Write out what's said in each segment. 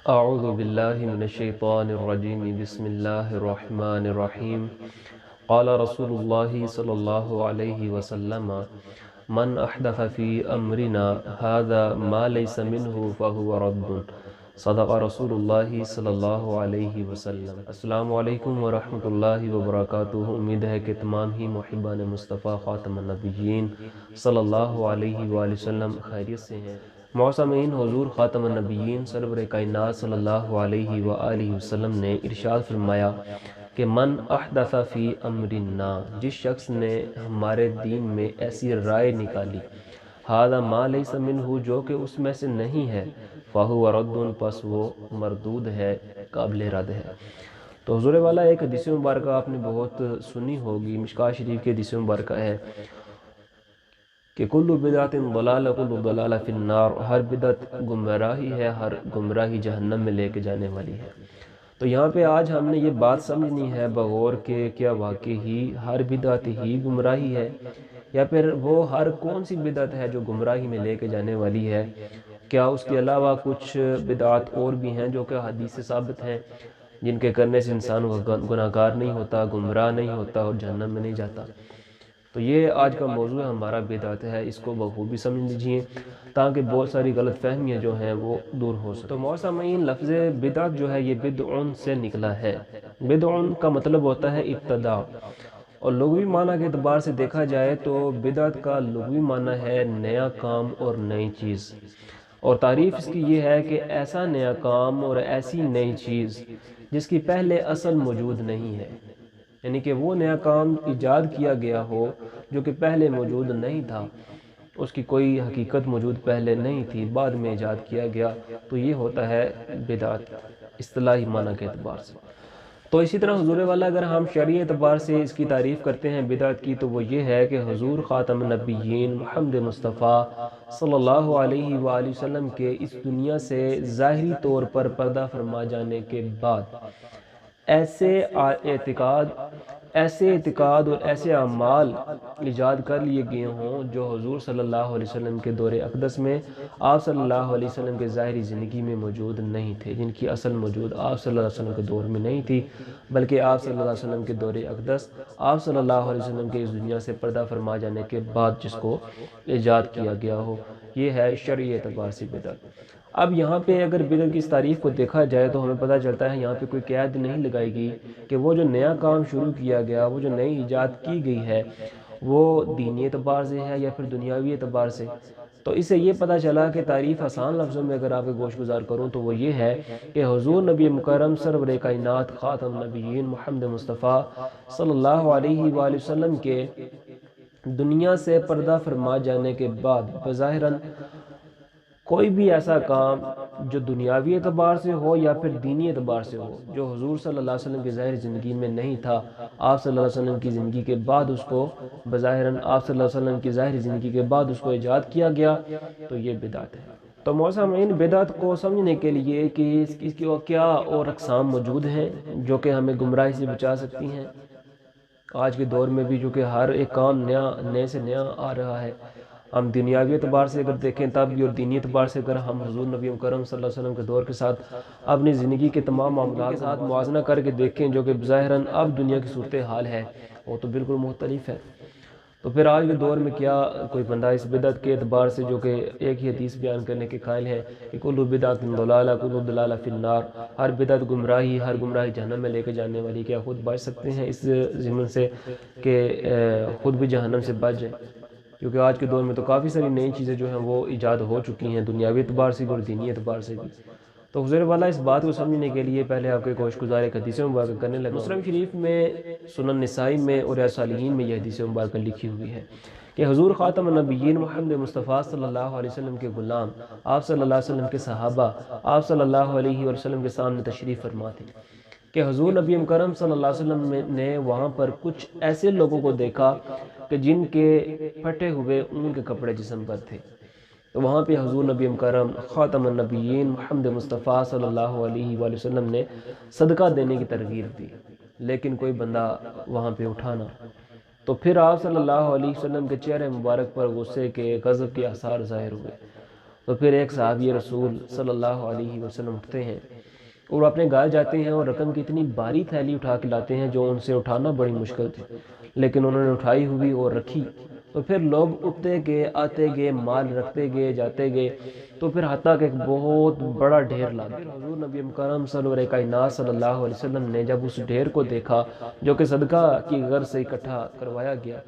اعوذ باللہ من الشیطان الرجیم بسم اللہ الرحمن الرحیم قال رسول اللہ صلی اللہ علیہ وسلم من احدث فی امرنا هذا ما لیس منہ فہو رد صدق رسول اللہ صلی اللہ علیہ وسلم۔ السلام علیکم ورحمۃ اللہ وبرکاتہ۔ امید ہے کہ تمام ہی محبان مصطفیٰ خاتم النبیین صلی اللہ علیہ وآلہ وسلم خیریت سے ہیں۔ معصومین حضور خاتم النبیین سرور کائنات صلی اللہ علیہ وآلہ وسلم نے ارشاد فرمایا کہ من احدث فی امرنا، جس شخص نے ہمارے دین میں ایسی رائے نکالی، ھذا ما لیس منہ، جو کہ اس میں سے نہیں ہے، فہو رد، پس وہ مردود ہے، قابل رد ہے۔ تو حضور والا ایک حدیث مبارکہ آپ نے بہت سنی ہوگی، مشکوٰۃ شریف کی حدیث مبارکہ ہے کہ کل بدعت ضلالہ کل ضلالہ فی النار، ہر بدعت گمراہی ہے، ہر گمراہی جہنم میں لے کے جانے والی ہے۔ تو یہاں پہ آج ہم نے یہ بات سمجھنی ہے بغور کہ کیا واقعی ہی ہر بدعت ہی گمراہی ہے، یا پھر وہ ہر کون سی بدعت ہے جو گمراہی میں لے کے جانے والی ہے، کیا اس کے علاوہ کچھ بدعات اور بھی ہیں جو کہ حدیث سے ثابت ہیں، جن کے کرنے سے انسان گناہگار نہیں ہوتا، گمراہ نہیں ہوتا اور جہنم میں نہیں جاتا۔ تو یہ آج کا موضوع ہمارا بدعت ہے، اس کو بخوبی سمجھ لیجئے تاکہ بہت ساری غلط فہمیاں جو ہیں وہ دور ہو سکیں۔ تو معصومین، لفظ بدعت جو ہے یہ بدعن سے نکلا ہے۔ بدعن کا مطلب ہوتا ہے ابتداء، اور لغوی معنی کے اعتبار سے دیکھا جائے تو بدعت کا لغوی معنی ہے نیا کام اور نئی چیز، اور تعریف اس کی یہ ہے کہ ایسا نیا کام اور ایسی نئی چیز جس کی پہلے اصل موجود نہیں ہے، یعنی کہ وہ نیا کام ایجاد کیا گیا ہو جو کہ پہلے موجود نہیں تھا، اس کی کوئی حقیقت موجود پہلے نہیں تھی، بعد میں ایجاد کیا گیا، تو یہ ہوتا ہے بدعت اصطلاحی معنی کے اعتبار سے۔ تو اسی طرح حضور والا اگر ہم شرعی اعتبار سے اس کی تعریف کرتے ہیں بدعت کی، تو وہ یہ ہے کہ حضور خاتم النبیین محمد مصطفیٰ صلی اللہ علیہ وآلہ وسلم کے اس دنیا سے ظاہری طور پر پردہ فرما جانے کے بعد ایسے اعتقاد اور ایسے اعمال ایجاد کر لیے گئے ہوں جو حضور صلی اللہ علیہ وسلم کے دور اقدس میں آپ صلی اللہ علیہ وسلم کے ظاہری زندگی میں موجود نہیں تھے، جن کی اصل موجود آپ صلی اللہ علیہ وسلم کے دور میں نہیں تھی، بلکہ آپ صلی اللہ علیہ وسلم کے دور اقدس آپ صلی اللہ علیہ وسلم کے اس دنیا سے پردہ فرما جانے کے بعد جس کو ایجاد کیا گیا ہو، یہ ہے شرعی اعتبار سے بدعت۔ اب یہاں پہ اگر بدعت کی اس تعریف کو دیکھا جائے تو ہمیں پتہ چلتا ہے یہاں پہ کوئی قید نہیں لگائی گئی کہ وہ جو نیا کام شروع کیا گیا، وہ جو نئی ایجاد کی گئی ہے، وہ دینی اعتبار سے ہے یا پھر دنیاوی اعتبار سے۔ تو اس سے یہ پتہ چلا کہ تعریف آسان لفظوں میں اگر آپ کے گوش گزار کروں تو وہ یہ ہے کہ حضور نبی مکرم سرور کائنات خاتم النبیین محمد مصطفیٰ صلی اللہ علیہ وآلہ وسلم کے دنیا سے پردہ فرما جانے کے بعد بظاہراً کوئی بھی ایسا کام جو دنیاوی اعتبار سے ہو یا پھر دینی اعتبار سے ہو، جو حضور صلی اللہ علیہ وسلم کی ظاہری زندگی میں نہیں تھا، آپ صلی اللہ علیہ وسلم کی زندگی کے بعد اس کو بظاہراً آپ صلی اللہ علیہ وسلم کی ظاہری زندگی کے بعد اس کو ایجاد کیا گیا، تو یہ بدعت ہے۔ تو معصومین، بدعت کو سمجھنے کے لیے کہ اس کی کیا اور اقسام موجود ہیں جو کہ ہمیں گمراہی سے بچا سکتی ہیں۔ آج کے دور میں بھی جو کہ ہر ایک کام نئے سے نیا آ رہا ہے، ہم دنیاوی اعتبار سے اگر دیکھیں تب بھی اور دینی اعتبار سے اگر ہم حضور نبی مکرم صلی اللہ علیہ وسلم کے دور کے ساتھ اپنی زندگی کے تمام معاملات کے ساتھ موازنہ کر کے دیکھیں جو کہ ظاہراً اب دنیا کی صورتحال ہے، وہ تو بالکل مختلف ہے۔ تو پھر آج کے دور میں کیا کوئی بندہ اس بدعت کے اعتبار سے جو کہ ایک ہی حدیث بیان کرنے کے قائل ہے کہ کل بدعت ضلالہ کل ضلالہ فی النار، ہر بدعت گمراہی، ہر گمراہی جہنم میں لے کے جانے والی، کیا خود بچ سکتے ہیں اس ضمن سے کہ خود بھی جہنم سے بچ جائیں؟ کیونکہ آج کے دور میں تو کافی ساری نئی چیزیں جو ہیں وہ ایجاد ہو چکی ہیں، دنیاوی اعتبار سے بھی اور دینی اعتبار سے بھی۔ تو حضور والا اس بات کو سمجھنے کے لیے پہلے آپ کے گوش گزار ایک حدیث مبارکہ کرنے لگا۔ مسلم شریف میں، سنن نسائی میں اور ریاض صالحین میں یہ حدیث مبارکہ لکھی ہوئی ہے کہ حضور خاتم النبیین محمد مصطفیٰ صلی اللہ علیہ وسلم کے غلام، آپ صلی اللہ علیہ وسلم کے صحابہ آپ صلی اللہ علیہ وسلم کے سامنے تشریف فرما تھے کہ حضور نبی مکرم صلی اللہ علیہ وسلم نے وہاں پر کچھ ایسے لوگوں کو دیکھا کہ جن کے پھٹے ہوئے اون کے کپڑے جسم پر تھے۔ تو وہاں پہ حضور نبی مکرم خاتم النبیین محمد مصطفیٰ صلی اللہ علیہ وآلہ وسلم نے صدقہ دینے کی ترغیب دی، لیکن کوئی بندہ وہاں پہ اٹھانا۔ تو پھر آپ صلی اللہ علیہ وسلم کے چہرے مبارک پر غصے کے، غضب کے آثار ظاہر ہوئے۔ تو پھر ایک صحابی رسول صلی اللہ علیہ وسلم اٹھتے ہیں اور اپنے گھر جاتے ہیں اور رقم کی اتنی بھاری تھیلی اٹھا کے لاتے ہیں جو ان سے اٹھانا بڑی مشکل تھی، لیکن انہوں نے اٹھائی ہوئی اور رکھی۔ تو پھر لوگ اٹھتے گئے، آتے گئے، مال رکھتے گئے، جاتے گئے، تو پھر حتیٰ کہ ایک بہت بڑا ڈھیر لا دیا۔ حضور نبی مکرم صلی اللہ علیہ وسلم نے جب اس ڈھیر کو دیکھا جو کہ صدقہ کی غرض سے اکٹھا کروایا گیا،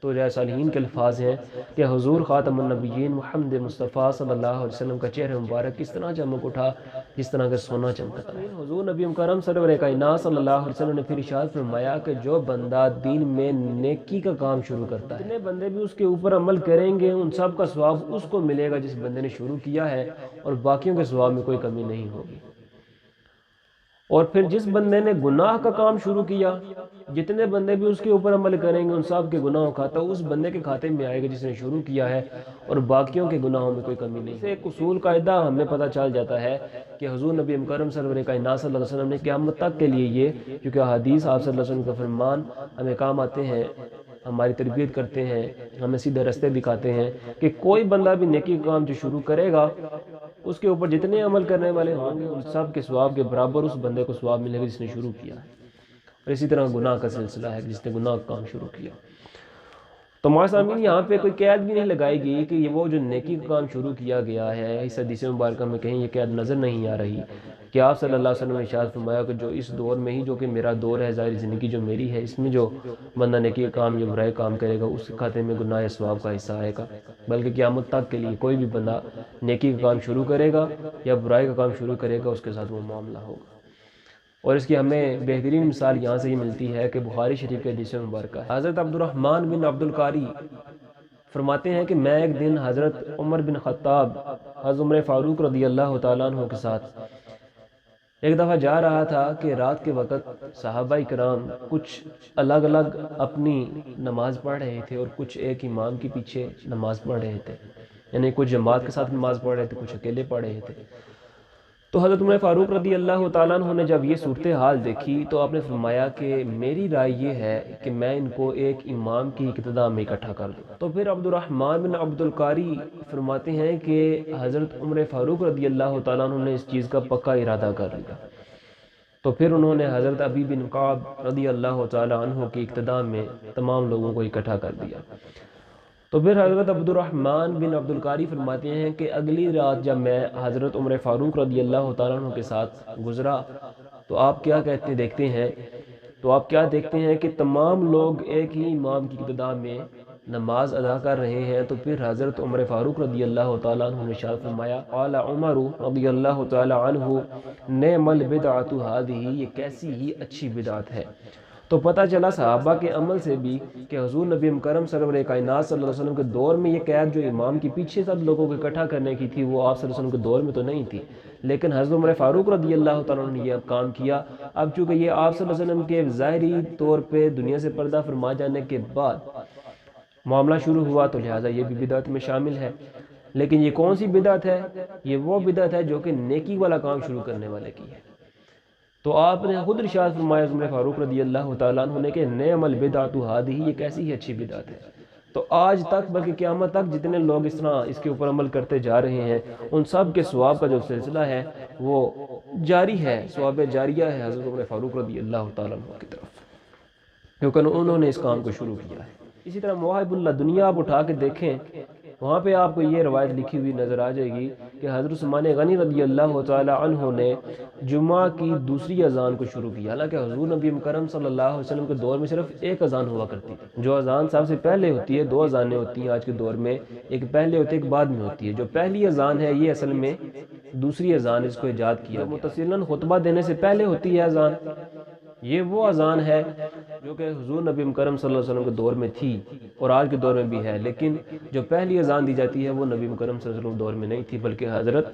تو جائے صالحین کے الفاظ ہیں کہ حضور خاتم النبیین محمد مصطفیٰ صلی اللہ علیہ وسلم کا چہرہ مبارک کس طرح چمک اٹھا جس طرح کہ سونا چمکتا ہے۔ حضور نبی مکرم صلی اللہ علیہ وسلم نے پھر ارشاد فرمایا کہ جو بندہ دین میں نیکی کا کام شروع کرتا ہے، جتنے بندے بھی اس کے اوپر عمل کریں گے ان سب کا ثواب اس کو ملے گا جس بندے نے شروع کیا ہے، اور باقیوں کے ثواب میں کوئی کمی نہیں ہوگی۔ اور پھر جس بندے نے گناہ کا کام شروع کیا، جتنے بندے بھی اس کے اوپر عمل کریں گے ان سب کے گناہوں کا تو اس بندے کے کھاتے میں آئے گا جس نے شروع کیا ہے، اور باقیوں کے گناہوں میں کوئی کمی نہیں۔ اس سے ایک اصول قاعدہ ہمیں پتہ چل جاتا ہے کہ حضور نبی مکرم صلی اللہ علیہ وسلم نے قیامت تک کے لیے یہ، کیونکہ حدیث آپ صلی اللہ علیہ وسلم کا فرمان ہمیں کام آتے ہیں، ہماری تربیت کرتے ہیں، ہمیں سیدھے راستے دکھاتے ہیں کہ کوئی بندہ بھی نیکی کا کام جو شروع کرے گا اس کے اوپر جتنے عمل کرنے والے ہوں گے ان سب کے ثواب کے برابر اس بندے کو ثواب ملے گا جس نے شروع کیا ہے۔ اور اسی طرح گناہ کا سلسلہ ہے جس نے گناہ کا کام شروع کیا۔ تو معاذ یہاں پہ کوئی قید بھی نہیں لگائی گئی کہ یہ وہ جو نیکی کا کام شروع کیا گیا ہے، اس حدیث مبارکہ میں کہیں یہ قید نظر نہیں آ رہی کہ آپ صلی اللہ علیہ وسلم نے ارشاد فرمایا کہ جو اس دور میں ہی، جو کہ میرا دور ہے، ظاہری زندگی جو میری ہے، اس میں جو بندہ نیکی کا کام یا برائے کام کرے گا اس کے کھاتے میں گناہ یا ثواب کا حصہ آئے گا، بلکہ قیامت تک کے لیے کوئی بھی بندہ نیکی کا کام شروع کرے گا یا برائی کا کام شروع کرے گا اس کے ساتھ وہ معاملہ ہوگا۔ اور اس کی ہمیں بہترین مثال یہاں سے ہی ملتی ہے کہ بخاری شریف کے حدیث مبارکہ ہے۔ حضرت عبدالرحمن بن عبدالقاری فرماتے ہیں کہ میں ایک دن حضرت عمر بن خطاب، حضرت عمر فاروق رضی اللہ تعالیٰ عنہ کے ساتھ ایک دفعہ جا رہا تھا کہ رات کے وقت صحابہ کرام کچھ الگ الگ اپنی نماز پڑھ رہے تھے اور کچھ ایک امام کے پیچھے نماز پڑھ رہے تھے، یعنی کچھ جماعت کے ساتھ نماز پڑھ رہے تھے، کچھ اکیلے پڑھ رہے تھے۔ تو حضرت عمر فاروق رضی اللہ تعالیٰ عنہ نے جب یہ صورتحال دیکھی تو آپ نے فرمایا کہ میری رائے یہ ہے کہ میں ان کو ایک امام کی اقتداء میں اکٹھا کر دوں۔ تو پھر عبدالرحمن بن عبدالقاری فرماتے ہیں کہ حضرت عمر فاروق رضی اللہ تعالیٰ عنہ نے اس چیز کا پکا ارادہ کر لیا، تو پھر انہوں نے حضرت ابی بن کعب رضی اللہ تعالیٰ عنہ کی اقتداء میں تمام لوگوں کو اکٹھا کر دیا۔ تو پھر حضرت عبدالرحمن بن عبدالقاری فرماتے ہیں کہ اگلی رات جب میں حضرت عمر فاروق رضی اللہ تعالیٰ عنہ کے ساتھ گزرا تو آپ کیا دیکھتے ہیں کہ تمام لوگ ایک ہی امام کی اقتداء میں نماز ادا کر رہے ہیں۔ تو پھر حضرت عمر فاروق رضی اللہ تعالیٰ عنہ نے ارشاد فرمایا، قال عمر رضی اللہ تعالیٰ عنہ نعم البدعۃ ہذہ، یہ کیسی ہی اچھی بدعت ہے۔ تو پتہ چلا صحابہ کے عمل سے بھی کہ حضور نبی مکرم صلی اللہ علیہ وسلم کے دور میں یہ قید جو امام کے پیچھے سب لوگوں کو اکٹھا کرنے کی تھی وہ آپ صلی اللہ علیہ وسلم کے دور میں تو نہیں تھی، لیکن حضرت عمر فاروق رضی اللہ تعالیٰ عنہ نے یہ کام کیا۔ اب چونکہ یہ آپ صلی اللہ علیہ وسلم کے ظاہری طور پہ دنیا سے پردہ فرما جانے کے بعد معاملہ شروع ہوا تو لہٰذا یہ بھی بدعت میں شامل ہے۔ لیکن یہ کون سی بدعت ہے؟ یہ وہ بدعت ہے جو کہ نیکی والا کام شروع کرنے والے کی ہے۔ تو آپ نے خود ارشاد فرمایا عمر فاروق رضی اللہ تعالیٰ عنہ نے کہ نعم البدعۃ ہذہ، یہ کیسی ہی اچھی بدعت ہے۔ تو آج تک بلکہ قیامت تک جتنے لوگ اس طرح اس کے اوپر عمل کرتے جا رہے ہیں ان سب کے ثواب کا جو سلسلہ ہے وہ جاری ہے، ثواب جاریہ ہے حضرت عمر فاروق رضی اللہ تعالیٰ عنہ کی طرف، کیونکہ انہوں نے اس کام کو شروع کیا ہے۔ اسی طرح مواہب اللہ دنیا آپ اٹھا کے دیکھیں، وہاں پہ آپ کو یہ روایت لکھی ہوئی نظر آ جائے گی کہ حضرت عثمان غنی رضی اللہ تعالی عنہ نے جمعہ کی دوسری اذان کو شروع کیا، حالانکہ حضور نبی مکرم صلی اللہ علیہ وسلم کے دور میں صرف ایک اذان ہوا کرتی تھی۔ جو اذان سب سے پہلے ہوتی ہے، دو اذانیں ہوتی ہیں آج کے دور میں، ایک پہلے ہوتی ہے ایک بعد میں ہوتی ہے۔ جو پہلی اذان ہے یہ اصل میں دوسری اذان اس کو ایجاد کیا، متصلاً خطبہ دینے سے پہلے ہوتی ہے اذان، یہ وہ اذان ہے جو کہ حضور نبی مکرم صلی اللہ علیہ وسلم کے دور میں تھی اور آج کے دور میں بھی ہے، لیکن جو پہلی اذان دی جاتی ہے وہ نبی مکرم صلی اللہ علیہ وسلم کے دور میں نہیں تھی، بلکہ حضرت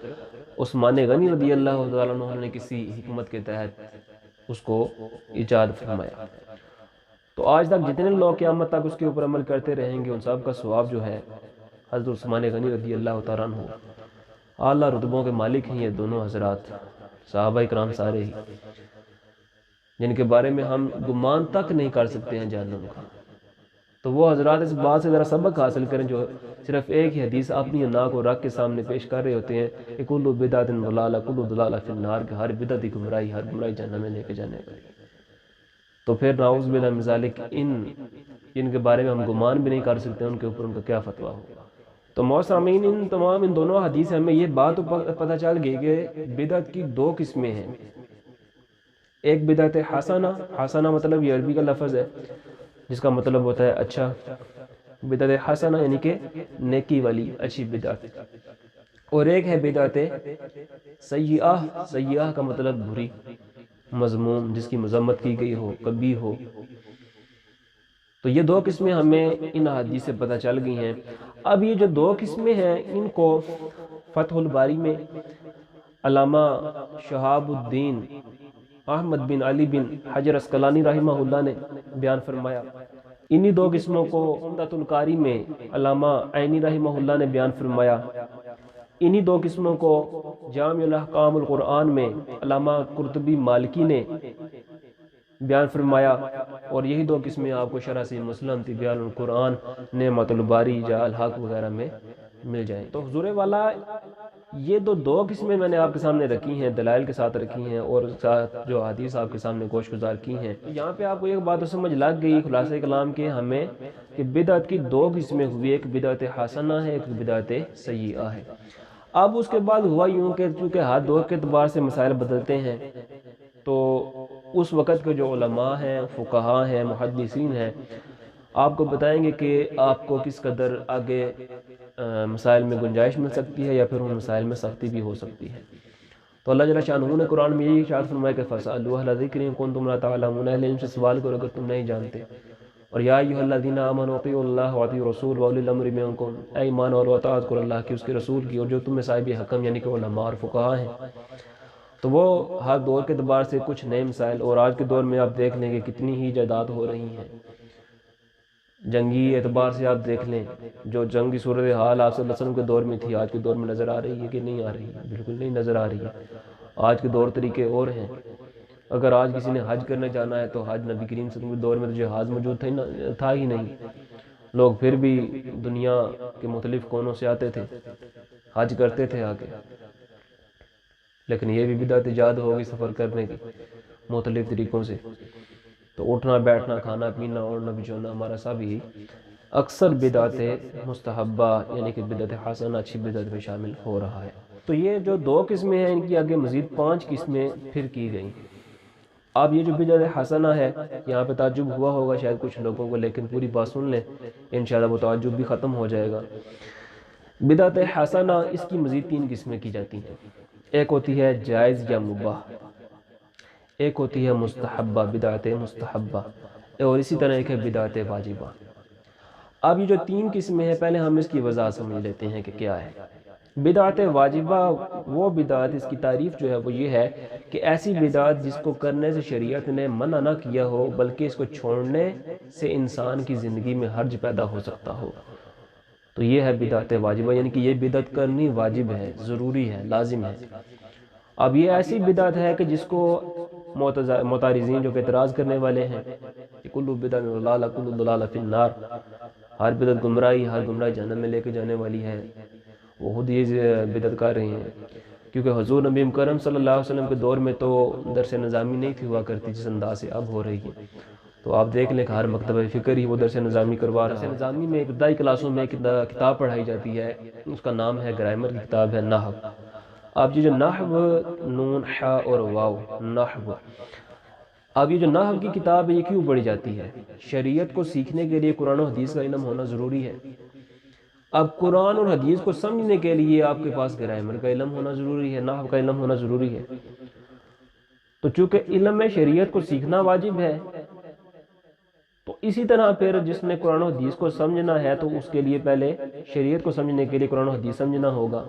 عثمان غنی رضی اللہ تعالیٰ عنہ نے کسی حکمت کے تحت اس کو ایجاد فرمایا۔ تو آج تک جتنے لوگ قیامت تک اس کے اوپر عمل کرتے رہیں گے ان سب کا ثواب جو ہے حضرت عثمان غنی رضی اللہ تعالیٰ عنہ، اعلیٰ رتبوں کے مالک ہیں یہ دونوں حضرات، صحابہ کرام سارے ہی، جن کے بارے میں ہم گمان تک نہیں کر سکتے ہیں جہنم کا۔ تو وہ حضرات اس بات سے ذرا سبق حاصل کریں جو صرف ایک ہی حدیث اپنی نا کو رکھ کے سامنے پیش کر رہے ہوتے ہیں کہ کل بدعت ضلالہ کل ضلالہ فی النار، کہ ہر بدعت ہی گمراہی، ہر گمراہی جہنم میں لے کے جانے کا۔ تو پھر نعوذ باللہ من ذالک ان کے بارے میں ہم گمان بھی نہیں کر سکتے ان کے اوپر ان کا کیا فتویٰ ہوگا۔ تو معصومین ان دونوں حدیث ہمیں یہ بات پتہ چل گئی کہ بدعت کی دو قسمیں ہیں۔ ایک بدعت حسنہ، حسنہ مطلب یہ عربی کا لفظ ہے جس کا مطلب ہوتا ہے اچھا، بدعت حسنہ یعنی کہ نیکی والی اچھی بدعت، اور ایک ہے بدعت سیئہ، سیئہ کا مطلب بری، مذموم، جس کی مذمت کی گئی ہو، کبھی ہو۔ تو یہ دو قسمیں ہمیں ان حدیث سے پتہ چل گئی ہیں۔ اب یہ جو دو قسمیں ہیں ان کو فتح الباری میں علامہ شہاب الدین احمد بن علی بن حجر اسقلانی رحمہ اللہ نے بیان فرمایا۔ انہی دو قسموں کو عمدۃ القاری میں علامہ عینی رحمہ اللہ نے بیان فرمایا۔ انہی دو قسموں کو جامع الاحکام القرآن میں علامہ قرطبی مالکی نے بیان فرمایا، اور یہی دو قسمیں آپ کو شرح صحیح مسلم، تبیان القرآن، نعمت الباری، جاء الحق وغیرہ میں مل جائیں۔ تو حضور والا یہ دو قسمیں میں نے آپ کے سامنے رکھی ہیں، دلائل کے ساتھ رکھی ہیں، اور جو حدیث آپ کے سامنے گوش گزار کی ہیں۔ یہاں پہ آپ کو ایک بات سمجھ لگ گئی خلاصہ کلام کے ہمیں کہ بدعت کی دو قسمیں ہوئی، ایک بدعت حسنہ ہے، ایک بدعت سیئہ ہے۔ اب اس کے بعد ہوا یوں کہ چونکہ ہر دور کے اعتبار سے مسائل بدلتے ہیں، تو اس وقت کے جو علماء ہیں، فقہاء ہیں، محدثین ہیں، آپ کو بتائیں گے کہ آپ کو کس قدر آگے مسائل میں گنجائش مل سکتی ہے یا پھر ان مسائل میں سختی بھی ہو سکتی ہے۔ تو اللہ جل شانہ نے قرآن میں یہی ارشاد فرمایا کہ فَاسْأَلُوا أَهْلَ الذِّكْرِ إِن كُنتُمْ لَا تَعْلَمُونَ، اہل علم سے سوال کرو اگر تم نہیں جانتے۔ اور یا ایھا الذین آمنوا اطیعوا اللہ واطیعوا الرسول واولی الامر منکم، اے ایمان والو اطاعت کرو اللہ کی، اس کے رسول کی، اور جو تم میں صاحب حکم یعنی کہ علماء اور فقہاء ہیں۔ تو وہ ہر دور کے اعتبار سے کچھ نئے مسائل، اور آج کے دور میں آپ دیکھ لیں کہ کتنی ہی ایجادات ہو رہی ہیں۔ جنگی اعتبار سے آپ دیکھ لیں، جو جنگی صورتحال آپ صلی اللہ علیہ وسلم کے دور میں تھی آج کے دور میں نظر آ رہی ہے کہ نہیں آ رہی ہے؟ بالکل نہیں نظر آ رہی ہے۔ آج کے دور طریقے اور ہیں۔ اگر آج کسی نے حج کرنے جانا ہے تو حج نبی کریم صلی اللہ علیہ وسلم کے دور میں تو جہاز موجود تھا ہی نہیں، لوگ پھر بھی دنیا کے مختلف کونوں سے آتے تھے، حج کرتے تھے آ کے۔ لیکن یہ بھی بدعت ایجاد ہوگی سفر کرنے کی مختلف طریقوں سے۔ تو اٹھنا بیٹھنا کھانا پینا اوڑھنا بچھونا ہمارا سب ہی اکثر بدعت مستحبہ یعنی کہ بدعت حسنہ اچھی بدعت میں شامل ہو رہا ہے۔ تو یہ جو دو قسمیں ہیں ان کی آگے مزید 5 قسمیں پھر کی گئیں۔ اب یہ جو بدعت حسنہ ہے، یہاں پہ تعجب ہوا ہوگا شاید کچھ لوگوں کو، لیکن پوری بات سن لیں انشاءاللہ وہ تعجب بھی ختم ہو جائے گا۔ بدعت حسنہ اس کی مزید 3 قسمیں کی جاتی ہیں۔ ایک ہوتی ہے جائز یا مباح، ایک ہوتی ہے مستحبہ بدعت مستحبہ، اور اسی طرح ایک ہے بدعت واجبہ۔ اب یہ جو 3 قسمیں ہیں پہلے ہم اس کی وضاحت سمجھ لیتے ہیں کہ کیا ہے۔ بدعت واجبہ وہ بدعت، اس کی تعریف جو ہے وہ یہ ہے کہ ایسی بدعت جس کو کرنے سے شریعت نے منع نہ کیا ہو بلکہ اس کو چھوڑنے سے انسان کی زندگی میں حرج پیدا ہو سکتا ہو، تو یہ ہے بدعت واجبہ، یعنی کہ یہ بدعت کرنی واجب ہے، ضروری ہے، لازم ہے۔ اب یہ ایسی بدعت ہے کہ جس کو معترضین جو کہ اعتراض کرنے والے ہیں کہ کل بدعت ضلالہ کل ضلالہ فی النار، ہر بدعت گمراہی، ہر گمراہ جہنم میں لے کے جانے والی ہے، وہ خود یہ بدعت کر رہے ہیں۔ کیونکہ حضور نبی مکرم صلی اللہ علیہ وسلم کے دور میں تو درس نظامی نہیں تھی ہوا کرتی جس انداز سے اب ہو رہی ہے۔ تو آپ دیکھ لیں کہ ہر مکتبہ فکر ہی وہ درس نظامی کروا رہا ہے۔ درس نظامی میں ابتدائی کلاسوں میں ایک کتاب پڑھائی جاتی ہے، اس کا نام ہے گرامر کی کتاب ہے نحو۔ اب یہ جو نحو، نون ح اور واو، نحو، اب یہ جو نحو کی کتاب ہے یہ کیوں پڑھی جاتی ہے؟ شریعت کو سیکھنے کے لیے قرآن و حدیث کا علم ہونا ضروری ہے۔ اب قرآن اور حدیث کو سمجھنے کے لیے آپ کے پاس گرامر کا علم ہونا ضروری ہے، نحو کا علم ہونا ضروری ہے۔ تو چونکہ علم شریعت کو سیکھنا واجب ہے، تو اسی طرح پھر جس نے قرآن و حدیث کو سمجھنا ہے تو اس کے لیے پہلے شریعت کو سمجھنے کے لیے قرآن و حدیث سمجھنا ہوگا۔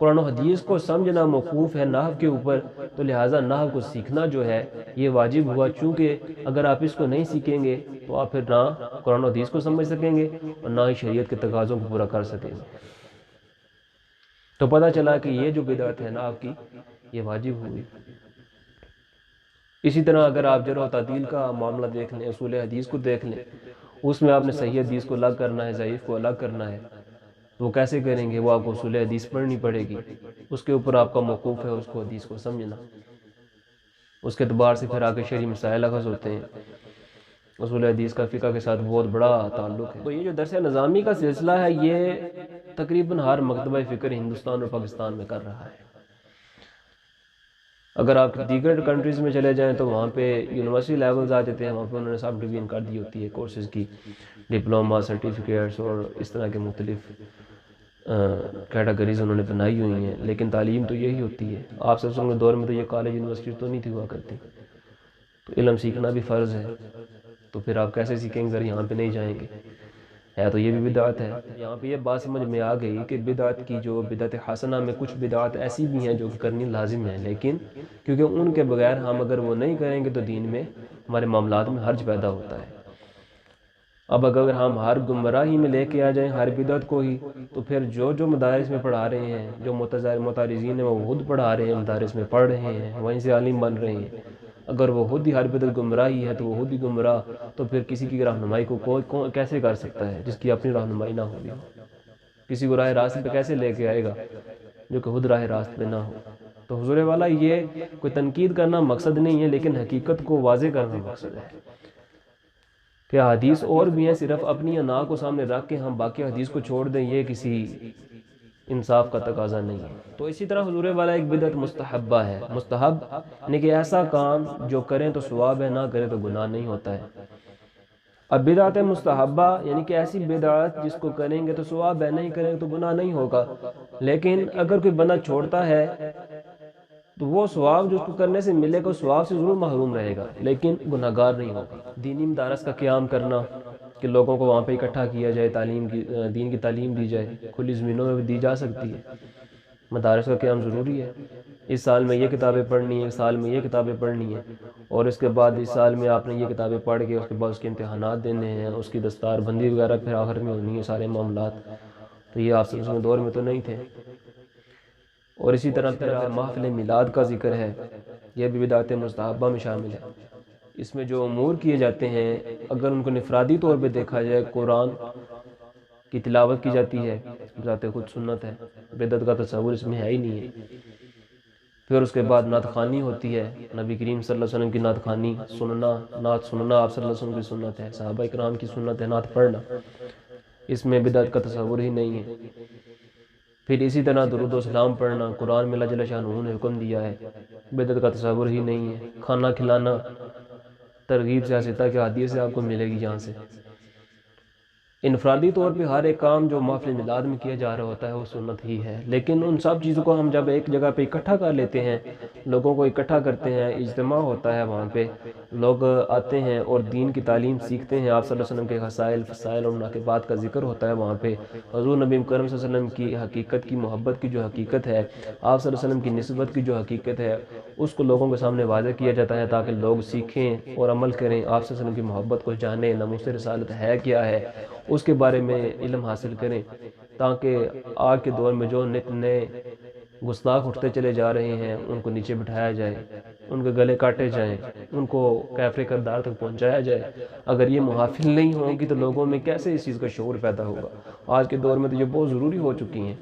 قرآن و حدیث کو سمجھنا موقوف ہے نحو کے اوپر، تو لہٰذا نحو کو سیکھنا جو ہے یہ واجب ہوا، چونکہ اگر آپ اس کو نہیں سیکھیں گے تو آپ پھر نہ قرآن و حدیث کو سمجھ سکیں گے اور نہ ہی شریعت کے تقاضوں کو پورا کر سکیں گے۔ تو پتہ چلا کہ یہ جو بدعت ہے نحو کی یہ واجب ہوئی۔ اسی طرح اگر آپ جرح و تعدیل کا معاملہ دیکھ لیں، اصول حدیث کو دیکھ لیں، اس میں آپ نے صحیح حدیث کو الگ کرنا ہے، ضعیف کو الگ کرنا ہے، وہ کیسے کریں گے؟ وہ آپ کو اصول حدیث پڑھنی پڑے گی، اس کے اوپر آپ کا موقوف ہے اس کو حدیث کو سمجھنا، اس کے اعتبار سے پھر آگے شرعی مسائل اخذ ہوتے ہیں۔ اصول حدیث کا فقہ کے ساتھ بہت بڑا تعلق ہے۔ تو یہ جو درس نظامی کا سلسلہ ہے یہ تقریباً ہر مکتبہ فکر ہندوستان اور پاکستان میں کر رہا ہے۔ اگر آپ دیگر کنٹریز میں چلے جائیں تو وہاں پہ یونیورسٹی لیولز آ جاتے ہیں، وہاں پہ انہوں نے سب ڈویژن کر دی ہوتی ہے کورسز کی، ڈپلوما، سرٹیفکیٹس اور اس طرح کے مختلف کیٹیگریز انہوں نے بنائی ہوئی ہیں، لیکن تعلیم تو یہی ہوتی ہے۔ آپ سب کے دور میں تو یہ کالج یونیورسٹی تو نہیں تھی ہوا کرتی، تو علم سیکھنا بھی فرض ہے، تو پھر آپ کیسے سیکھیں گے اگر یہاں پہ نہیں جائیں گے؟ ہے تو یہ بھی بدعت ہے۔ یہاں پہ یہ بات سمجھ میں آ گئی کہ بدعت کی جو بدعت حسنہ میں کچھ بدعت ایسی بھی ہیں جو کہ کرنی لازم ہیں، لیکن کیونکہ ان کے بغیر ہم اگر وہ نہیں کریں گے تو دین میں ہمارے معاملات میں حرج پیدا ہوتا ہے۔ اب اگر ہم ہر گمراہی میں لے کے آ جائیں ہر بدعت کو ہی، تو پھر جو مدارس میں پڑھا رہے ہیں، جو متعارضین ہیں وہ خود پڑھا رہے ہیں، مدارس میں پڑھ رہے ہیں، وہیں سے عالم بن رہے ہیں، اگر وہ خود ہی ہر بدعت گمراہی ہے تو وہ خود ہی گمراہ، تو پھر کسی کی رہنمائی کو کوئی کیسے کر سکتا ہے جس کی اپنی رہنمائی نہ ہوگی؟ کسی کو راہ راست پہ کیسے لے کے آئے گا جو کہ خود راہ راست پہ نہ ہو؟ تو حضور والا یہ کوئی تنقید کرنا مقصد نہیں ہے، لیکن حقیقت کو واضح کرنا مقصد ہے کہ حدیث اور بھی ہیں، صرف اپنی انا کو سامنے رکھ کے ہم باقی حدیث کو چھوڑ دیں، یہ کسی انصاف کا تقاضا نہیں ہے۔ تو اسی طرح حضور والا ایک بدعت مستحبہ ہے، مستحب یعنی کہ ایسا کام جو کریں تو ثواب ہے، نہ کریں تو گناہ نہیں ہوتا ہے۔ اب بدعت مستحبہ یعنی کہ ایسی بدعت جس کو کریں گے تو ثواب ہے، نہیں کریں گے تو گناہ نہیں ہوگا، لیکن اگر کوئی بندہ چھوڑتا ہے تو وہ ثواب جو اس کو کرنے سے ملے گا، ثواب سے ضرور محروم رہے گا لیکن گناہ گار نہیں ہوگا۔ دینی مدارس کا قیام کرنا کہ لوگوں کو وہاں پہ اکٹھا کیا جائے، دین کی تعلیم دی جائے، کھلی زمینوں میں بھی دی جا سکتی ہے، مدارس کا قیام ضروری ہے۔ اس سال میں یہ کتابیں پڑھنی ہے، اس سال میں یہ کتابیں پڑھنی ہیں، اور اس کے بعد اس سال میں آپ نے یہ کتابیں پڑھ کے اس کے بعد اس کے امتحانات دینے ہیں، اس کی دستار بندی وغیرہ پھر آخر میں ہونی ہے، سارے معاملات، تو یہ آپ کے دور میں تو نہیں تھے۔ اور اسی طرح پھر محفل میلاد کا ذکر ہے، یہ بھی بدعت مستحبہ میں شامل ہے۔ اس میں جو امور کیے جاتے ہیں اگر ان کو انفرادی طور پہ دیکھا جائے، قرآن کی تلاوت کی جاتی ہے، ذات خود سنت ہے، بدعت کا تصور اس میں ہے ہی نہیں ہے۔ پھر اس کے بعد نعت خوانی ہوتی ہے، نبی کریم صلی اللہ علیہ وسلم کی نعت خوانی سننا، نعت سننا آپ صلی اللہ علیہ وسلم کی سنت ہے، صحابہ اکرام کی سنت ہے نعت پڑھنا، اس میں بدعت کا تصور ہی نہیں ہے۔ پھر اسی طرح درود و سلام پڑھنا، قرآن میں اللہ جل شانہ نے حکم دیا ہے، بدعت کا تصور ہی نہیں ہے۔ کھانا کھلانا ترغیب سیاستہ کے حدیث سے آپ کو ملے گی جہاں سے۔ انفرادی طور پہ ہر ایک کام جو محفل میلاد میں کیا جا رہا ہوتا ہے وہ سنت ہی ہے، لیکن ان سب چیزوں کو ہم جب ایک جگہ پہ اکٹھا کر لیتے ہیں، لوگوں کو اکٹھا کرتے ہیں، اجتماع ہوتا ہے، وہاں پہ لوگ آتے ہیں اور دین کی تعلیم سیکھتے ہیں، آپ صلی اللہ علیہ وسلم کے خصائل فضائل اور مناقبات کا ذکر ہوتا ہے، وہاں پہ حضور نبی کرم صلی اللہ علیہ وسلم کی حقیقت کی، محبت کی جو حقیقت ہے، آپ صلی اللہ علیہ وسلم کی نسبت کی جو حقیقت ہے، اس کو لوگوں کے سامنے واضح کیا جاتا ہے تاکہ لوگ سیکھیں اور عمل کریں، آپ صلی اللہ علیہ وسلم کی محبت کو جانیں، ناموس رسالت ہے کیا ہے اس کے بارے میں علم حاصل کریں، تاکہ آج کے دور میں جو نت نئے گستاخ اٹھتے چلے جا رہے ہیں ان کو نیچے بٹھایا جائے، ان کے گلے کاٹے جائیں، ان کو کیفر کردار تک پہنچایا جائے۔ اگر یہ محافل نہیں ہوں گی تو لوگوں میں کیسے اس چیز کا شعور پیدا ہوگا؟ آج کے دور میں تو یہ بہت ضروری ہو چکی ہیں،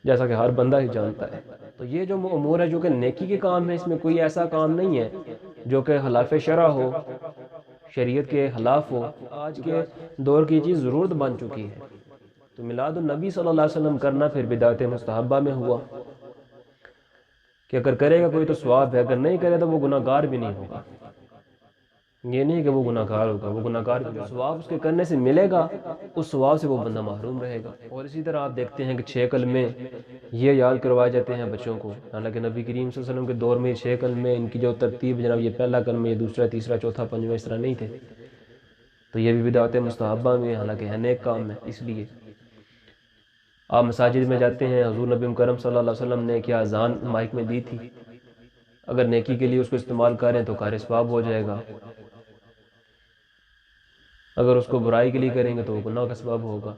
جیسا کہ ہر بندہ ہی جانتا ہے۔ تو یہ جو امور ہے جو کہ نیکی کے کام ہے، اس میں کوئی ایسا کام نہیں ہے جو کہ خلاف شرع ہو، شریعت کے خلاف ہو، آج کے دور کی چیز ضرورت بن چکی ہے۔ تو میلاد النبی صلی اللہ علیہ وسلم کرنا پھر بدعت مستحبہ میں ہوا کہ اگر کرے گا کوئی تو ثواب ہے، اگر نہیں کرے تو وہ گناہ گار بھی نہیں ہوگا۔ یہ نہیں کہ وہ گناہ گار ہوگا، وہ گناہ گار بھی ثواب اس کے کرنے سے ملے گا، اس ثواب سے وہ بندہ محروم رہے گا۔ اور اسی طرح آپ دیکھتے ہیں کہ 6 کلمے یہ یاد کروائے جاتے ہیں بچوں کو، حالانکہ نبی کریم صلی اللہ علیہ وسلم کے دور میں 6 کلمے ان کی جو ترتیب جناب یہ پہلا کلمہ، یہ دوسرا، تیسرا، چوتھا، پنجواں اس طرح نہیں تھے، تو یہ بھی بدعت مستحبہ میں، حالانکہ ہے نیک کام ہے۔ اس لیے آپ مساجد میں جاتے ہیں، حضور نبی کرم صلی اللہ علیہ وسلم نے کیا اذان مائک میں دی تھی، اگر نیکی کے لیے اس کو استعمال کریں تو قاری ثواب ہو جائے گا، اگر اس کو برائی کے لیے کریں گے تو وہ گناہ کا سبب ہوگا۔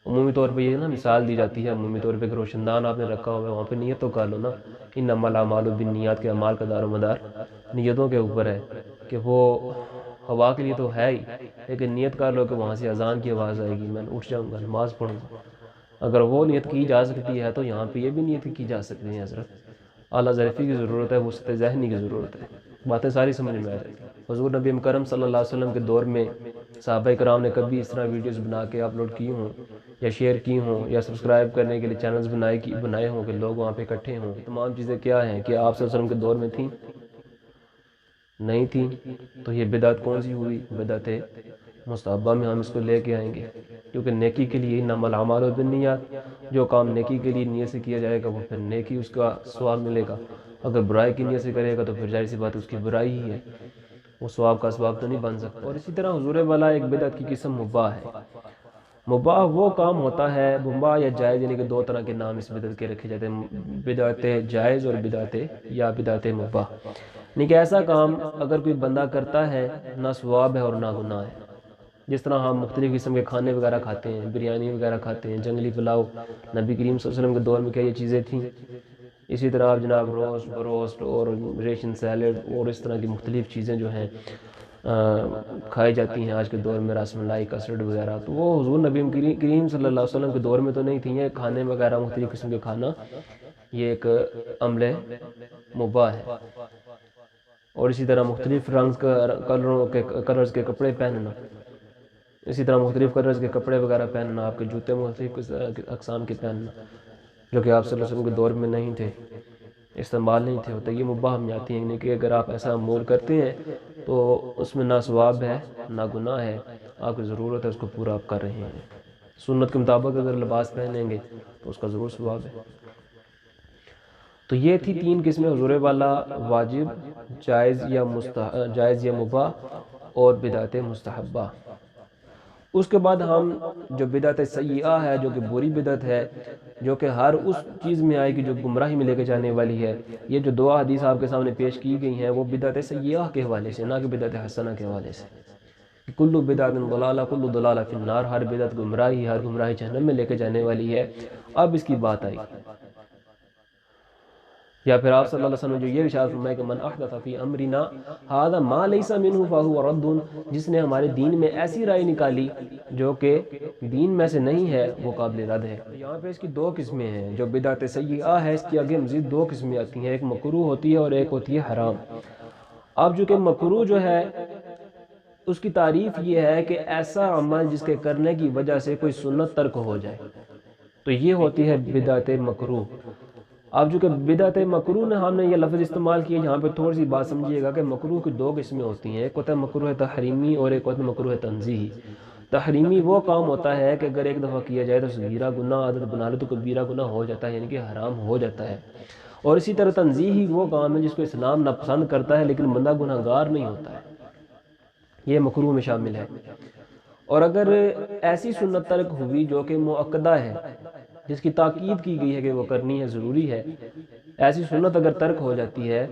عمومی طور پہ یہ نا مثال دی جاتی ہے، عمومی طور پہ کہ روشن دان آپ نے رکھا ہوا ہے، وہاں پہ نیت تو کر لو نا، انما الاعمال بالنیات کے اعمال کا دار و مدار نیتوں کے اوپر ہے، کہ وہ ہوا کے لیے تو ہے ہی، لیکن نیت کر لو کہ وہاں سے اذان کی آواز آئے گی، میں اٹھ جاؤں گا، نماز پڑھوں گا، اگر وہ نیت کی جا سکتی ہے تو یہاں پہ یہ بھی نیت کی جا سکتی ہے حضرت۔ اعلیٰ ظرفی کی ضرورت ہے، وسعت ذہنی کی ضرورت ہے، باتیں ساری سمجھ میں آ جاتی ہیں۔ حضور نبی مکرم صلی اللہ علیہ وسلم کے دور میں صحابہ کرام نے کبھی اس طرح ویڈیوز بنا کے اپلوڈ کی ہوں یا شیئر کی ہوں یا سبسکرائب کرنے کے لیے چینلز بنائے ہوں کہ لوگ وہاں پہ اکٹھے ہوں؟ تمام چیزیں کیا ہیں کہ آپ صلی اللہ علیہ وسلم کے دور میں تھیں؟ نہیں تھیں۔ تو یہ بدعت کون سی ہوئی؟ بدعت مستحبہ میں ہم اس کو لے کے آئیں گے، کیونکہ نیکی کے لیے انما الاعمال بالنیات، جو کام نیکی کے لیے نیت سے کیا جائے گا وہ پھر نیکی اس کا ثواب ملے گا، اگر برائی کی نیت سے کرے گا تو پھر ظاہر سی بات اس کی برائی ہی ہے، وہ ثواب کا اسباب تو نہیں بن سکتا۔ اور اسی طرح حضور والا ایک بدعت کی قسم مباح ہے۔ مباح وہ کام ہوتا ہے، مباح یا جائز، یعنی کہ دو طرح کے نام اس بدعت کے رکھے جاتے ہیں، بدعت جائز اور بدعت مباح، یعنی کہ ایسا کام اگر کوئی بندہ کرتا ہے نہ ثواب ہے اور نہ گناہ ہے۔ جس طرح ہم مختلف قسم کے کھانے وغیرہ کھاتے ہیں، بریانی وغیرہ کھاتے ہیں، جنگلی پلاؤ، نبی کریم صلی اللہ علیہ وسلم کے دور میں کیا یہ چیزیں تھیں؟ اسی طرح آپ جناب روسٹ بروسٹ اور ریشن سیلڈ اور اس طرح کی مختلف چیزیں جو ہیں کھائی جاتی ہیں آج کے دور میں، رس ملائی، کسٹرڈ وغیرہ، تو وہ حضور نبی کریم صلی اللہ علیہ وسلم کے دور میں تو نہیں تھیں۔ یہ کھانے وغیرہ مختلف قسم کے کھانا یہ ایک عمل مباح ہے۔ اور اسی طرح مختلف کلرز کے کپڑے پہننا، اسی طرح مختلف کلرز کے کپڑے وغیرہ پہننا، آپ کے جوتے مختلف اقسام کے پہننا، جو کہ آپ صلی اللہ علیہ وسلم کے دور میں نہیں تھے، استعمال نہیں تھے ہوتے، یہ مباح میں آتی ہیں، یعنی کہ اگر آپ ایسا امور کرتے ہیں تو اس میں نہ ثواب ہے نہ گناہ ہے، آپ کی ضرورت ہے اس کو پورا آپ کر رہے ہیں۔ سنت کے مطابق اگر لباس پہنیں گے تو اس کا ضرور ثواب ہے۔ تو یہ تھی تین قسمیں حضور والا، واجب، جائز یا مباح اور بدعت مستحبہ۔ اس کے بعد ہم جو بدعت سیئہ ہے، جو کہ بری بدعت ہے، جو کہ ہر اس چیز میں آئے گی جو گمراہی میں لے کے جانے والی ہے، یہ جو دو حدیث آپ کے سامنے پیش کی گئی ہیں وہ بدعت سیئہ کے حوالے سے، نہ کہ بدعت حسنہ کے حوالے سے۔ کل بدعت ضلالہ کل ضلالہ فی النار، ہر بدعت گمراہی، ہر گمراہی جہنم میں لے کے جانے والی ہے۔ اب اس کی بات آئی، یا پھر آپ صلی اللہ علیہ وسلم جو یہ ارشاد فرمائے کہ من احدث فی امرنا ھذا ما لیس منہ فہو رد، جس نے ہمارے دین میں ایسی رائے نکالی جو کہ دین میں سے نہیں ہے وہ قابل رد ہے۔ یہاں پہ اس کی دو قسمیں ہیں، جو بدعت سیئہ ہے اس کی آگے مزید دو قسمیں آتی ہیں، ایک مکروہ ہوتی ہے اور ایک ہوتی ہے حرام۔ اب جو کہ مکروہ جو ہے اس کی تعریف یہ ہے کہ ایسا عمل جس کے کرنے کی وجہ سے کوئی سنت ترک ہو جائے، تو یہ ہوتی ہے بدعت مکروہ۔ اب جو کہ بدعت مکروہ نے ہم نے یہ لفظ استعمال کیا، یہاں پہ تھوڑی سی بات سمجھیے گا کہ مکروہ کی دو قسمیں ہوتی ہیں، ایک ہوتا ہے مکروہ تحریمی اور ایک ہوتا ہے مکروہ تنزیہی۔ تحریمی وہ کام ہوتا ہے کہ اگر ایک دفعہ کیا جائے تو صغیرہ گناہ، عادت بنا لے تو کبیرہ گناہ ہو جاتا ہے، یعنی کہ حرام ہو جاتا ہے۔ اور اسی طرح تنزیہی وہ کام ہے جس کو اسلام ناپسند کرتا ہے لیکن بندہ گناہ گار نہیں ہوتا ہے، یہ مکروہ میں شامل ہے۔ اور اگر ایسی سنت ترک ہوئی جو کہ مؤکدہ ہے، جس کی تاکید کی گئی ہے کہ وہ کرنی ہے، ضروری ہے، ایسی سنت اگر ترک ہو جاتی ہے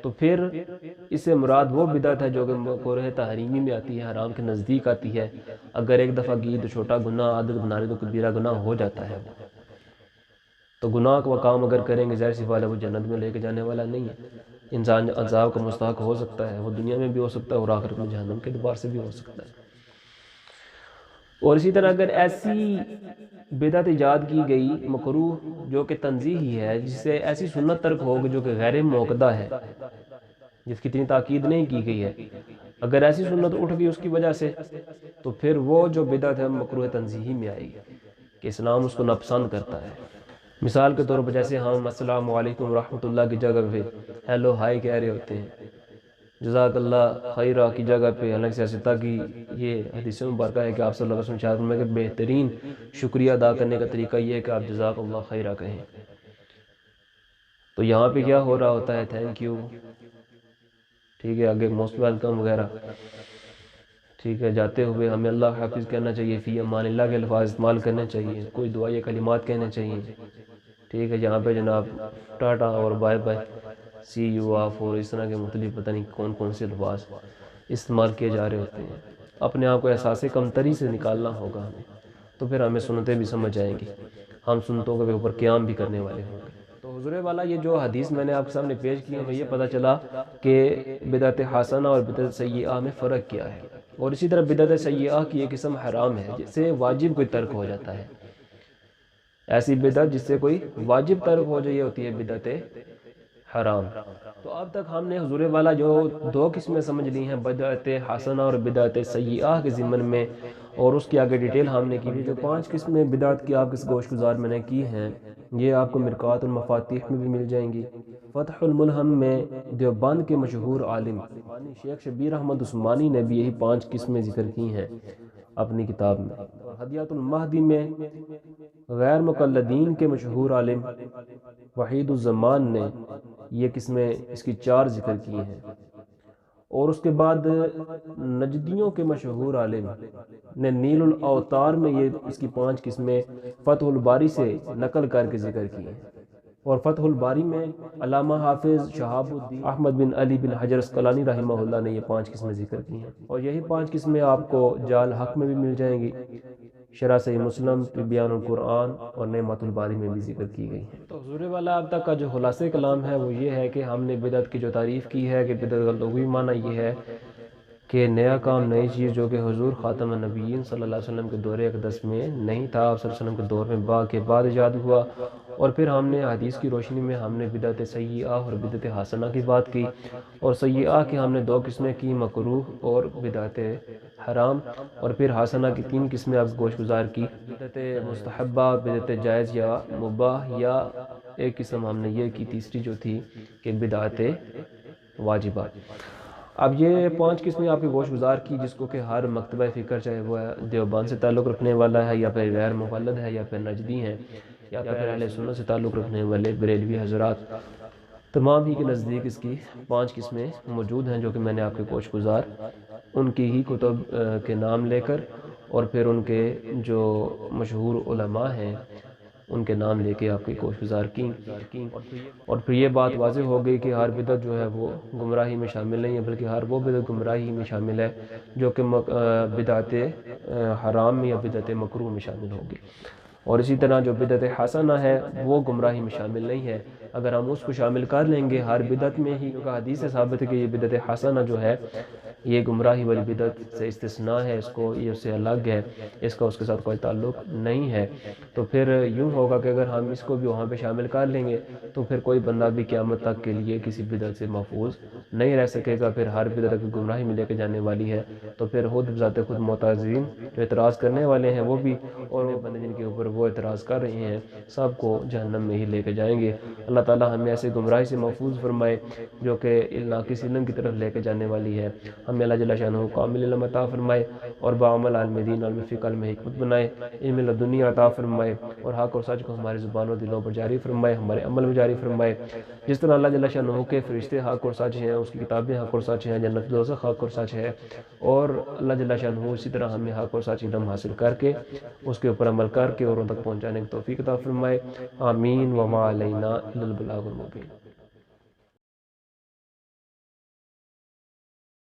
تو پھر اس سے مراد وہ بدعت ہے جو کہ مکروہ تحریمی میں آتی ہے، حرام کے نزدیک آتی ہے۔ اگر ایک دفعہ کی تو چھوٹا گناہ، عادت بنا لے تو کبیرہ گناہ ہو جاتا ہے۔ تو گناہ کا کام اگر کریں گے ظاہر سی بات ہے وہ جنت میں لے کے جانے والا نہیں ہے، انسان عذاب کا مستحق ہو سکتا ہے، وہ دنیا میں بھی ہو سکتا ہے اور آخرت میں جہنم کے دوبار سے بھی ہو سکتا ہے۔ اور اسی طرح اگر ایسی بدعت ایجاد کی گئی مکروہ جو کہ تنزیہی ہے، جس سے ایسی سنت ترک ہوگی جو کہ غیر موقدہ ہے، جس کی اتنی تاکید نہیں کی گئی ہے، اگر ایسی سنت اٹھ گئی اس کی وجہ سے تو پھر وہ جو بدعت ہے مکروہ تنزیہی میں آئے گی کہ اسلام اس کو ناپسند کرتا ہے۔ مثال کے طور پر جیسے ہم السلام علیکم ورحمۃ اللہ کی جگہ پہ ہیلو ہائی کہہ رہے ہوتے ہیں، جزاک اللہ خیرہ کی جگہ پہ حالانکہ سیاستہ کی یہ حدیث مبارکہ ہے کہ آپ صلی اللہ علیہ وسلم شاہد میں کہ بہترین شکریہ ادا کرنے کا طریقہ یہ ہے کہ آپ جزاک اللہ خیرہ کہیں۔ تو یہاں پہ کیا ہو رہا ہوتا ہے؟ تھینک یو، ٹھیک ہے، آگے موسٹ ویلکم وغیرہ، ٹھیک ہے، جاتے ہوئے ہمیں اللہ حافظ کہنا چاہیے، فی امان اللہ کے الفاظ استعمال کرنے چاہیے، کوئی دعائیہ کلمات کہنے چاہیے، ٹھیک ہے، یہاں پہ جناب ٹاٹا اور bye bye, see you off اور اس طرح کے مختلف پتہ نہیں کون کون سے الفاظ استعمال کیے جا رہے ہوتے ہیں۔ اپنے آپ کو احساس کمتری سے نکالنا ہوگا ہمیں، تو پھر ہمیں سنتیں بھی سمجھ آئیں گی، ہم سنتوں کے اوپر قیام بھی کرنے والے ہوں گے۔ تو حضور والا یہ جو حدیث میں نے آپ کے سامنے پیش کی ہے وہ یہ پتہ چلا کہ بدعت حسنہ اور بدعت سیئہ میں فرق کیا ہے، اور اسی طرح بدعت سیئہ کی ایک قسم حرام ہے جس سے واجب کوئی ترک ہو جاتا ہے، ایسی بدعت جس سے کوئی واجب ترک ہو جائے یہ ہوتی ہے بدعت حرام۔ تو اب تک ہم نے حضور والا جو دو قسمیں سمجھ لی ہیں، بدعت حسنہ اور بدعت سیئہ کے ضمن میں، اور اس کی آگے ڈیٹیل ہم نے کی بھی۔ جو 5 قسمیں بدعت کی آپ کے گوش گزار میں نے کی ہیں، یہ آپ کو مرقات المفاتیح میں بھی مل جائیں گی۔ فتح الملہم میں دیوبند کے مشہور عالم شیخ شبیر احمد عثمانی نے بھی یہی 5 قسمیں ذکر کی ہیں اپنی کتاب میں۔ ہدیۃ المہدی میں غیر مقلدین کے مشہور عالم وحید الزمان نے یہ قسمیں اس کی 4 ذکر کی ہیں، اور اس کے بعد نجدیوں کے مشہور عالم نے نیل الاوتار میں یہ اس کی 5 قسمیں فتح الباری سے نقل کر کے ذکر کی ہیں، اور فتح الباری میں علامہ حافظ شہاب الدین احمد بن علی بن حجر اسقلانی رحمہ اللہ نے یہ 5 قسمیں ذکر کی ہیں، اور یہی 5 قسمیں آپ کو جال حق میں بھی مل جائیں گی، شرح صحیح مسلم، بیان القرآن اور نعمت الباری میں بھی ذکر کی گئی ہیں۔ تو حضور والا اب تک کا جو خلاصہ کلام ہے وہ یہ ہے کہ ہم نے بدعت کی جو تعریف کی ہے کہ بدعت کا لغوی معنی یہ ہے کہ نیا کام، نئی چیز جو کہ حضور خاتم النبیین صلی اللہ علیہ وسلم کے دور اقدس میں نہیں تھا، آپ صلی اللہ علیہ وسلم کے دور میں کے بعد ایجاد ہوا، اور پھر ہم نے حدیث کی روشنی میں ہم نے بدعت سیئہ اور بدعت حسنہ کی بات کی، اور سیئہ کی ہم نے 2 قسمیں کی، مکروہ اور بدعت حرام، اور پھر حسنہ کی 3 قسمیں آپ گوش گزار کی، بدعت مستحبہ، بدعت جائز یا مباح، یا ایک قسم ہم نے یہ کی تیسری جو تھی کہ بدعت واجبہ۔ اب یہ 5 قسمیں آپ کے گوش گزار کی جس کو کہ ہر مکتبہ فکر چاہے وہ دیوبند سے تعلق رکھنے والا ہے یا پھر غیر مقلد ہے یا پھر نجدی ہیں یا پھر اہل سنت سے تعلق رکھنے والے بریلوی حضرات، تمام ہی کے نزدیک اس کی 5 قسمیں موجود ہیں جو کہ میں نے آپ کے گوش گزار ان کی ہی کتب کے نام لے کر اور پھر ان کے جو مشہور علماء ہیں ان کے نام لے کے آپ کی گوش گزار کی، اور پھر یہ بات واضح ہو گئی کہ ہر بدعت جو ہے وہ گمراہی میں شامل نہیں ہے، بلکہ ہر وہ بدعت گمراہی میں شامل ہے جو کہ بدعت حرام یا بدعت مکروہ میں شامل ہوگی، اور اسی طرح جو بدعت حسنہ ہے وہ گمراہی میں شامل نہیں ہے۔ اگر ہم اس کو شامل کر لیں گے ہر بدعت میں ہی، کیونکہ حدیث سے ثابت ہے کہ یہ بدعت حسنہ جو ہے یہ گمراہی والی بدعت سے استثناء ہے، اس کو یہ اس سے الگ ہے، اس کا اس کے ساتھ کوئی تعلق نہیں ہے، تو پھر یوں ہوگا کہ اگر ہم اس کو بھی وہاں پہ شامل کر لیں گے تو پھر کوئی بندہ بھی قیامت تک کے لیے کسی بدعت سے محفوظ نہیں رہ سکے گا، پھر ہر بدعت کی گمراہی میں لے کے جانے والی ہے، تو پھر خود بذات خود معترضین جو اعتراض کرنے والے ہیں وہ بھی، اور وہ بندے جن کے اوپر وہ اعتراض کر رہے ہیں سب کو جہنم میں ہی لے کے جائیں گے۔ اللہ تعالی ہمیں ایسے گمراہی سے محفوظ فرمائے جو کہ ناقص علم کی طرف لے کے جانے والی ہے، ہمیں اللہ جل شانہ کامل علم عطا فرمائے اور بعمل عالم دین، علم فقہ، علم حکمت بنائے، علم لدنی عطا فرمائے، اور حق اور سچ کو ہماری زبانوں دلوں پر جاری فرمائے، ہمارے عمل میں جاری فرمائے۔ جس طرح اللہ جل شانہ کے فرشتے حق اور سچ ہیں، اس کی کتابیں حق اور سچ ہیں، جنت دوزخ حق اور سچ ہے، اور اللہ جل شانہ اسی طرح ہمیں حق اور سچ علم حاصل کر کے اس کے اوپر عمل کر کے اور ان تک پہنچانے کی توفیق عطا فرمائے۔ آمین۔ وما علینا الا البلاغ المبین۔